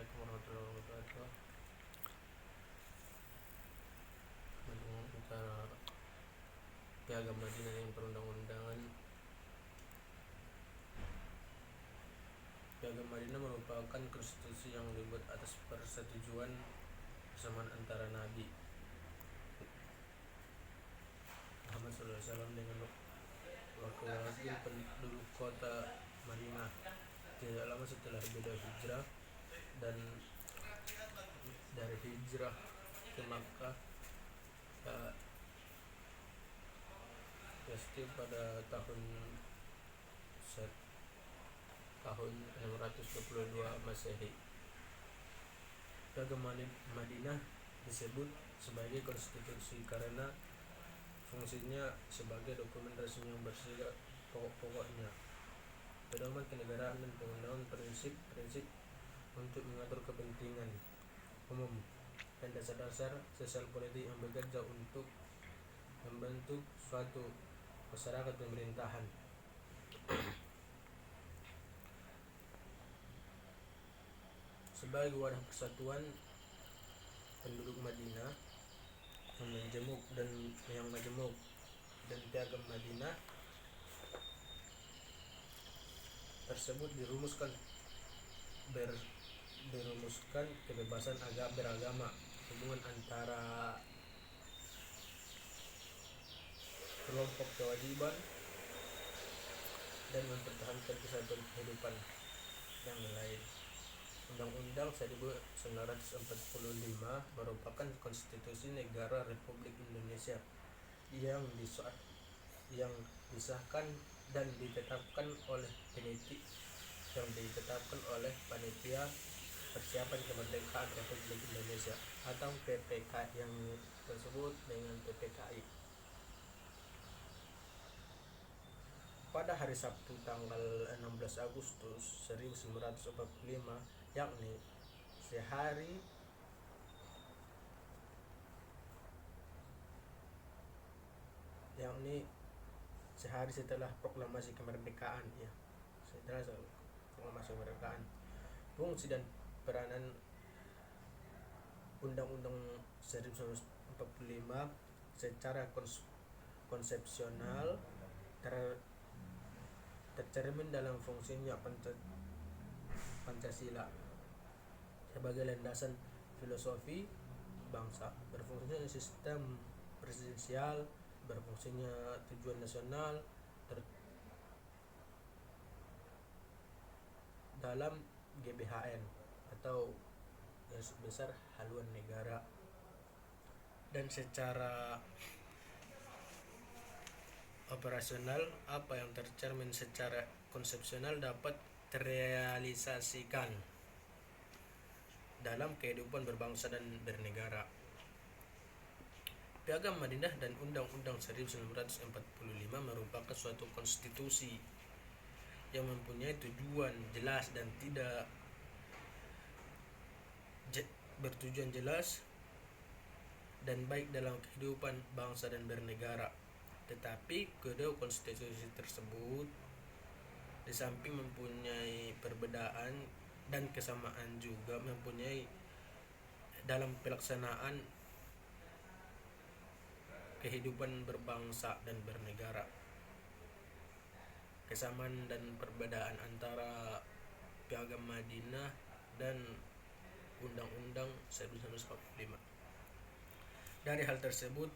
Assalamualaikum warahmatullahi wabarakatuh. Dengan acara Piagam Madinah yang perundang-undangan. Piagam Madinah merupakan konstitusi yang dibuat atas persetujuan persamaan antara Nabi Muhammad SAW dengan wakil penduduk kota Madinah tidak lama setelah beliau hijrah dan dari hijrah ke Makkah pasti pada tahun 622 Masehi. Piagam Madinah disebut sebagai konstitusi karena fungsinya sebagai dokumen resmi yang bersifat pokok-pokoknya pedoman kenegaraan dan pengundangan prinsip-prinsip untuk mengatur kepentingan umum dan dasar-dasar sosial politik yang bekerja untuk membentuk suatu masyarakat pemerintahan. Sebagai wadah persatuan penduduk Madinah yang majemuk dan Piagam Madinah tersebut dirumuskan kebebasan beragama, hubungan antara kelompok kewajiban dan mempertahankan kesatuan kehidupan yang lain. Undang-Undang 1945 merupakan konstitusi negara Republik Indonesia yang disahkan dan ditetapkan oleh Panitia Persiapan Kemerdekaan Republik Indonesia atau PPK yang disebut dengan PPKI. Pada hari Sabtu tanggal 16 Agustus 1945, yakni sehari setelah proklamasi kemerdekaan, fungsi dan peranan Undang-Undang 1945 secara konsepsional tercermin dalam fungsinya Pancasila sebagai landasan filosofi bangsa, berfungsinya sistem presidensial, berfungsinya tujuan nasional dalam GBHN atau garis besar haluan negara, dan secara operasional apa yang tercermin secara konsepsional dapat terrealisasikan dalam kehidupan berbangsa dan bernegara. Piagam Madinah dan Undang-Undang 1945 merupakan suatu konstitusi yang mempunyai tujuan jelas dan tidak bertujuan jelas dan baik dalam kehidupan bangsa dan bernegara. Tetapi kedua konstitusi tersebut di samping mempunyai perbedaan dan kesamaan juga mempunyai dalam pelaksanaan kehidupan berbangsa dan bernegara. Kesamaan dan perbedaan antara Piagam Madinah dan Undang-Undang 1945. Dari hal tersebut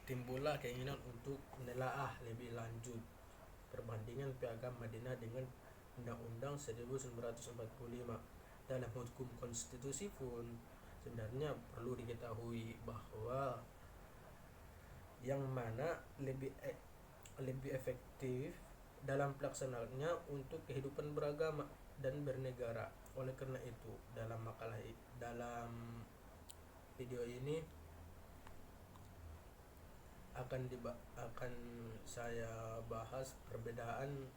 timbullah keinginan untuk menelaah lebih lanjut perbandingan Piagam Madinah dengan Undang-Undang 1945. Dalam hukum konstitusi pun sebenarnya perlu diketahui bahwa yang mana lebih efektif dalam pelaksanaannya untuk kehidupan beragama dan bernegara. Oleh karena itu, dalam video ini akan saya bahas perbedaan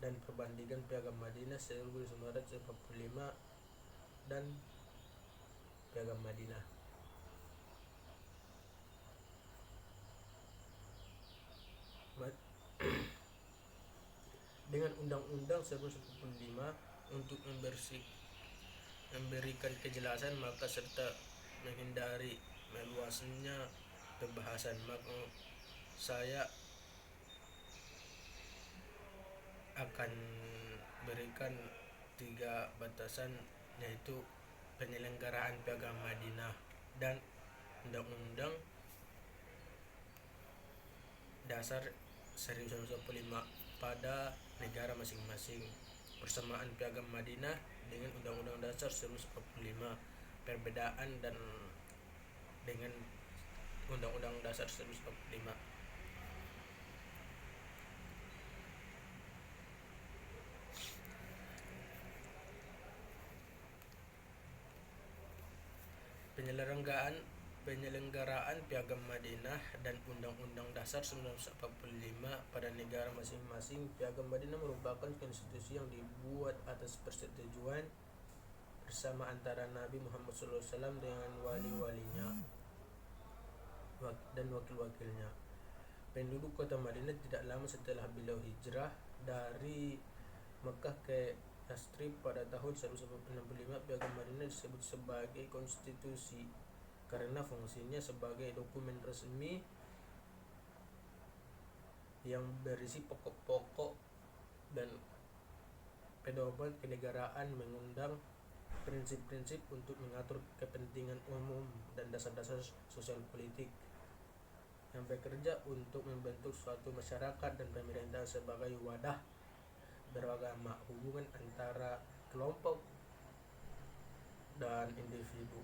dan perbandingan Piagam Madinah 1945 dan Piagam Madinah. Dengan Undang-Undang 1945 untuk memberikan kejelasan maka serta menghindari meluasnya pembahasan, maka saya akan berikan 3 batasan, yaitu penyelenggaraan Piagam Madinah dan Undang-Undang Dasar 1945 pada negara masing-masing, persamaan Piagam Madinah dengan Undang-Undang Dasar 1945, perbedaan dan dengan Undang-Undang Dasar 1945. Penyelenggaraan Piagam Madinah dan Undang-Undang Dasar 1945 pada negara masing-masing. Piagam Madinah merupakan konstitusi yang dibuat atas persetujuan bersama antara Nabi Muhammad SAW dengan wali-walinya dan wakil-wakilnya. Penduduk kota Madinah tidak lama setelah beliau hijrah dari Mekah ke Yastrib pada tahun 1965. Piagam Madinah disebut sebagai konstitusi karena fungsinya sebagai dokumen resmi yang berisi pokok-pokok dan pedoman kenegaraan, mengundang prinsip-prinsip untuk mengatur kepentingan umum dan dasar-dasar sosial politik yang bekerja untuk membentuk suatu masyarakat dan pemerintah sebagai wadah beragama, hubungan antara kelompok dan individu.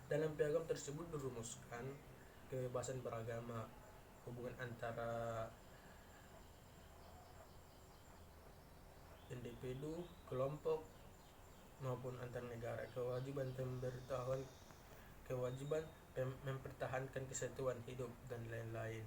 Dalam piagam tersebut dirumuskan kebebasan beragama, hubungan antara individu, kelompok maupun antar negara, kewajiban mempertahankan kesatuan hidup dan lain-lain.